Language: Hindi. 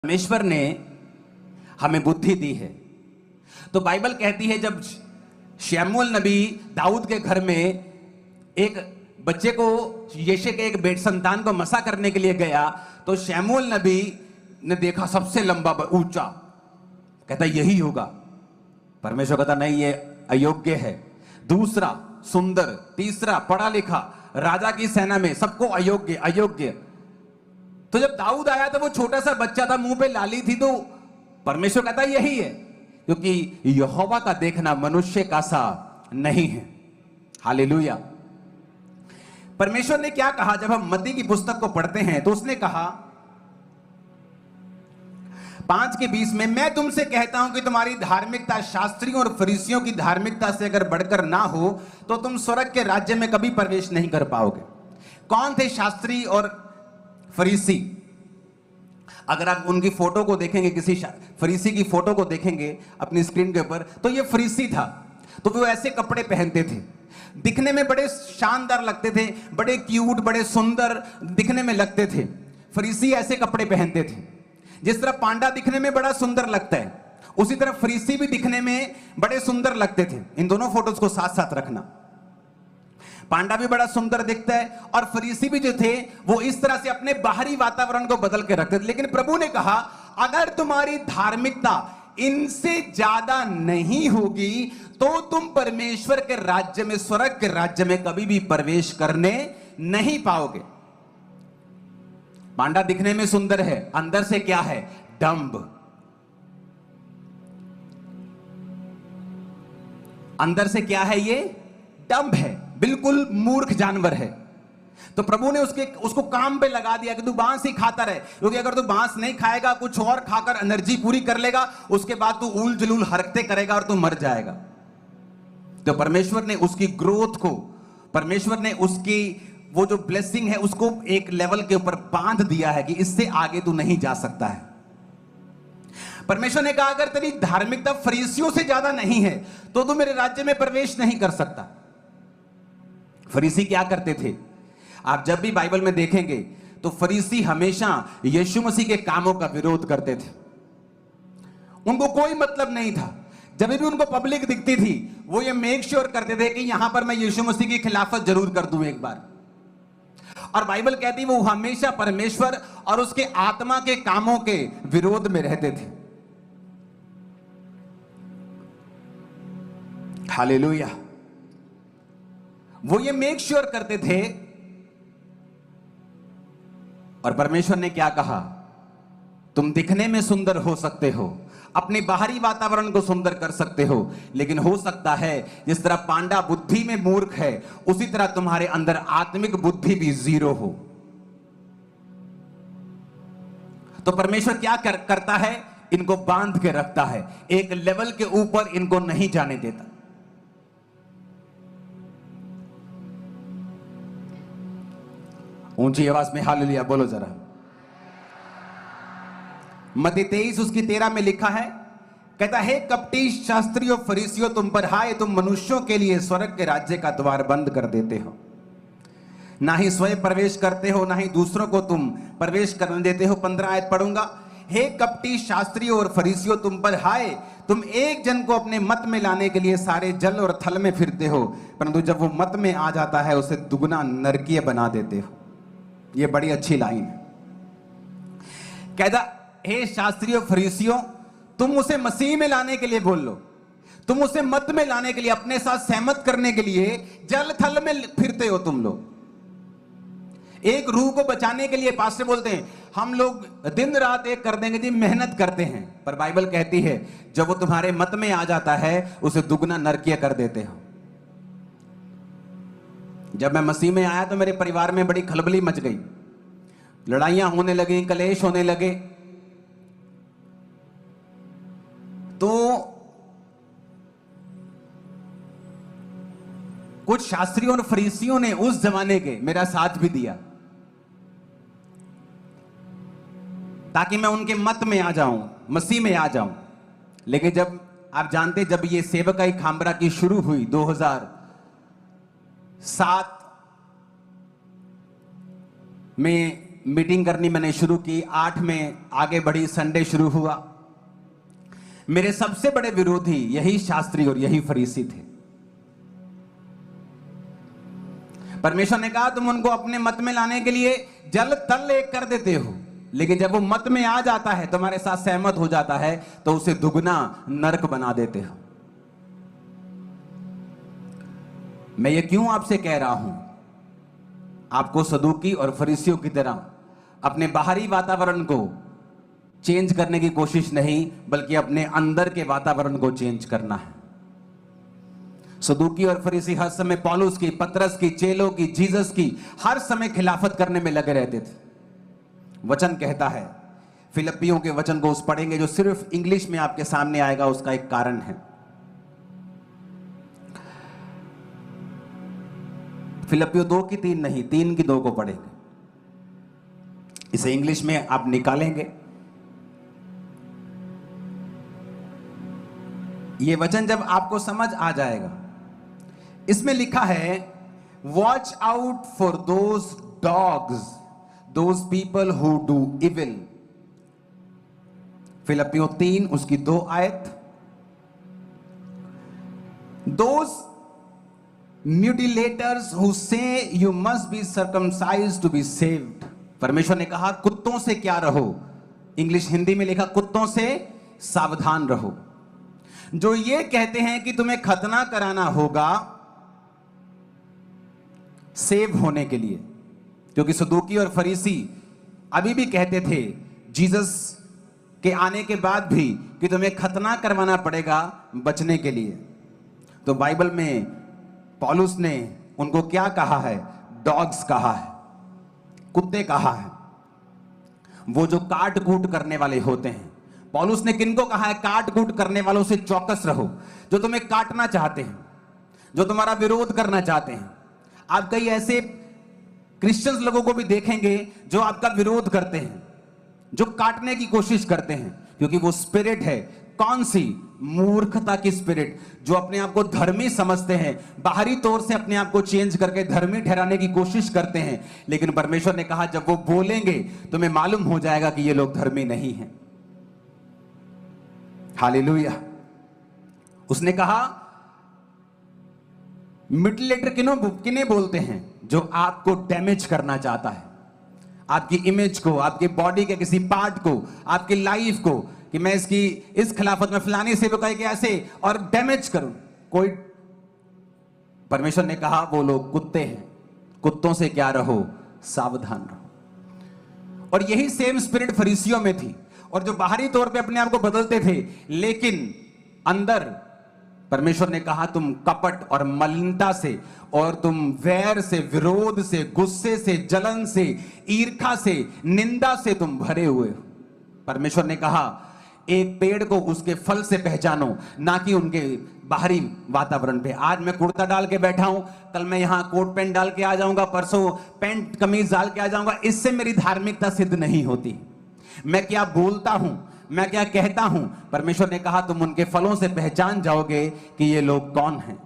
परमेश्वर ने हमें बुद्धि दी है। तो बाइबल कहती है जब शमूएल नबी दाऊद के घर में एक बच्चे को, यिशै के एक संतान को मसा करने के लिए गया, तो शमूएल नबी ने देखा सबसे लंबा ऊंचा, कहता यही होगा। परमेश्वर कहता नहीं, ये अयोग्य है। दूसरा सुंदर, तीसरा पढ़ा लिखा, राजा की सेना में, सबको अयोग्य अयोग्य। तो जब दाऊद आया तो वो छोटा सा बच्चा था, मुंह पे लाली थी, तो परमेश्वर कहता यही है, क्योंकि यहोवा का देखना मनुष्य का सा नहीं है। हालेलुया। परमेश्वर ने क्या कहा जब हम मत्ती की पुस्तक को पढ़ते हैं, तो उसने कहा 5:20 में, मैं तुमसे कहता हूं कि तुम्हारी धार्मिकता शास्त्रियों और फरीसियों की धार्मिकता से अगर बढ़कर ना हो तो तुम स्वर्ग के राज्य में कभी प्रवेश नहीं कर पाओगे। कौन थे शास्त्री और फरीसी? अगर आप उनकी फोटो को देखेंगे, किसी फरीसी की फोटो को देखेंगे अपनी स्क्रीन के ऊपर, तो ये फरीसी था। तो वो ऐसे कपड़े पहनते थे, दिखने में बड़े शानदार लगते थे, बड़े क्यूट, बड़े सुंदर दिखने में लगते थे। फरीसी ऐसे कपड़े पहनते थे। जिस तरह पांडा दिखने में बड़ा सुंदर लगता है, उसी तरह फरीसी भी दिखने में बड़े सुंदर लगते थे। इन दोनों फोटोज को साथ साथ रखना। पांडा भी बड़ा सुंदर दिखता है और फरीसी भी जो थे वो इस तरह से अपने बाहरी वातावरण को बदल के रखते थे। लेकिन प्रभु ने कहा अगर तुम्हारी धार्मिकता इनसे ज्यादा नहीं होगी तो तुम परमेश्वर के राज्य में, स्वर्ग के राज्य में कभी भी प्रवेश करने नहीं पाओगे। पांडा दिखने में सुंदर है, अंदर से क्या है? डंब। अंदर से क्या है? ये डंब है, बिल्कुल मूर्ख जानवर है। तो प्रभु ने उसको काम पे लगा दिया कि तू बांस ही खाता रहे, क्योंकि अगर तू बांस नहीं खाएगा, कुछ और खाकर एनर्जी पूरी कर लेगा, उसके बाद तू उल जुलूल हरकतें करेगा और तू मर जाएगा। तो परमेश्वर ने उसकी ग्रोथ को, परमेश्वर ने उसकी वो जो ब्लेसिंग है उसको एक लेवल के ऊपर बांध दिया है कि इससे आगे तू नहीं जा सकता है। परमेश्वर ने कहा अगर तेरी धार्मिकता फरीसियों से ज्यादा नहीं है तो तू मेरे राज्य में प्रवेश नहीं कर सकता। फरीसी क्या करते थे? आप जब भी बाइबल में देखेंगे तो फरीसी हमेशा यीशु मसीह के कामों का विरोध करते थे। उनको कोई मतलब नहीं था। जब भी उनको पब्लिक दिखती थी वो ये मेक श्योर करते थे कि यहां पर मैं यीशु मसीह की खिलाफत जरूर कर दूं एक बार। और बाइबल कहती वो हमेशा परमेश्वर और उसके आत्मा के कामों के विरोध में रहते थे। हालेलुया। वो ये मेक श्योर करते थे। और परमेश्वर ने क्या कहा? तुम दिखने में सुंदर हो सकते हो, अपने बाहरी वातावरण को सुंदर कर सकते हो, लेकिन हो सकता है जिस तरह पांडा बुद्धि में मूर्ख है उसी तरह तुम्हारे अंदर आत्मिक बुद्धि भी जीरो हो। तो परमेश्वर क्या करता है? इनको बांध के रखता है, एक लेवल के ऊपर इनको नहीं जाने देता। ऊंची आवाज में हालेलुया बोलो जरा। मत्ती 23 उसकी 13 में लिखा है, कहता है कपटी शास्त्रियों फरीसियों तुम पर हाय, तुम मनुष्यों के लिए स्वर्ग के राज्य का द्वार बंद कर देते हो, ना ही स्वयं प्रवेश करते हो, ना ही दूसरों को तुम प्रवेश करने देते हो। 15 आयत पढ़ूंगा। हे कपटी शास्त्रियों और फरीसियों तुम पर हाय, तुम एक जन को अपने मत में लाने के लिए सारे जल और थल में फिरते हो, परंतु जब वो मत में आ जाता है उसे दुगना नरकीय बना देते हो। ये बड़ी अच्छी लाइन है। कहता हे शास्त्रियों फरीसियों, तुम उसे मसीह में लाने के लिए बोल लो, तुम उसे मत में लाने के लिए, अपने साथ सहमत करने के लिए जल थल में फिरते हो तुम लोग। एक रूह को बचाने के लिए पास्टर बोलते हैं हम लोग दिन रात एक कर देंगे जी, मेहनत करते हैं, पर बाइबल कहती है जब वो तुम्हारे मत में आ जाता है उसे दुगना नरकीय कर देते हो। जब मैं मसीह में आया तो मेरे परिवार में बड़ी खलबली मच गई, लड़ाइयां होने लगी, कलेश होने लगे। तो कुछ शास्त्रियों और फरीसियों ने उस जमाने के मेरा साथ भी दिया ताकि मैं उनके मत में आ जाऊं, मसीह में आ जाऊं। लेकिन जब आप जानते, जब ये सेवकाई खामरा की शुरू हुई 2007 में मीटिंग करनी मैंने शुरू की, 8 में आगे बढ़ी, संडे शुरू हुआ। मेरे सबसे बड़े विरोधी यही शास्त्री और यही फरीसी थे। परमेश्वर ने कहा तुम उनको अपने मत में लाने के लिए जल तल एक कर देते हो, लेकिन जब वो मत में आ जाता है, तुम्हारे साथ सहमत हो जाता है, तो उसे दुगना नरक बना देते हो। मैं ये क्यों आपसे कह रहा हूं? आपको सदूकी और फरीसियों की तरह अपने बाहरी वातावरण को चेंज करने की कोशिश नहीं, बल्कि अपने अंदर के वातावरण को चेंज करना है। सदूकी और फरीसी हर समय पौलुस की, पतरस की, चेलों की, जीसस की हर समय खिलाफत करने में लगे रहते थे। वचन कहता है, फिलिप्पियों के वचन को उस पढ़ेंगे जो सिर्फ इंग्लिश में आपके सामने आएगा, उसका एक कारण है। फिलिप्पियों 2 की 3 नहीं, 3 की 2 को पढ़ेंगे। इसे इंग्लिश में आप निकालेंगे। यह वचन जब आपको समझ आ जाएगा, इसमें लिखा है, watch out for those dogs, those people who do evil. फिलिप्पियों 3 उसकी 2 आयत। Those mutilators who say you must be circumcised to be saved. परमेश्वर ने कहा कुत्तों से क्या रहो, इंग्लिश हिंदी में लिखा कुत्तों से सावधान रहो, जो ये कहते हैं कि तुम्हें खतना कराना होगा सेव होने के लिए। क्योंकि सदूकी और फरीसी अभी भी कहते थे जीसस के आने के बाद भी कि तुम्हें खतना करवाना पड़ेगा बचने के लिए। तो बाइबल में पौलुस ने उनको क्या कहा है? डॉग्स कहा है, कुत्ते कहा है, वो जो काट कूट करने वाले होते हैं। पौलुस ने किनको कहा है? काट कूट करने वालों से चौकस रहो, जो तुम्हें काटना चाहते हैं, जो तुम्हारा विरोध करना चाहते हैं। आप कई ऐसे क्रिश्चियंस लोगों को भी देखेंगे जो आपका विरोध करते हैं, जो काटने की कोशिश करते हैं, क्योंकि वो स्पिरिट है। कौन सी? मूर्खता की स्पिरिट, जो अपने आप को धर्मी समझते हैं, बाहरी तौर से अपने आप को चेंज करके धर्मी ठहराने की कोशिश करते हैं। लेकिन परमेश्वर ने कहा जब वो बोलेंगे तुम्हें मालूम हो जाएगा कि ये लोग धर्मी नहीं हैं। हालेलुया। उसने कहा म्यूटिलेटर किन्हें बोलते हैं? जो आपको डैमेज करना चाहता है, आपकी इमेज को, आपके बॉडी के किसी पार्ट को, आपकी लाइफ को, कि मैं इसकी इस खिलाफत में फलानी सेवकाई के ऐसे और डैमेज करूं। कोई, परमेश्वर ने कहा वो लोग कुत्ते हैं, कुत्तों से क्या रहो? सावधान रहो। और यही सेम स्पिरिट फरीसियों में थी, और जो बाहरी तौर पे अपने आप को बदलते थे, लेकिन अंदर परमेश्वर ने कहा तुम कपट और मलिनता से, और तुम वैर से, विरोध से, गुस्से से, जलन से, ईर्ष्या से, निंदा से तुम भरे हुए हो। परमेश्वर ने कहा एक पेड़ को उसके फल से पहचानो, ना कि उनके बाहरी वातावरण पे। आज मैं कुर्ता डाल के बैठा हूं, कल मैं यहां कोट पैंट डाल के आ जाऊंगा, परसों पैंट कमीज डाल के आ जाऊंगा, इससे मेरी धार्मिकता सिद्ध नहीं होती। मैं क्या बोलता हूं, मैं क्या कहता हूं, परमेश्वर ने कहा तुम उनके फलों से पहचान जाओगे कि ये लोग कौन हैं।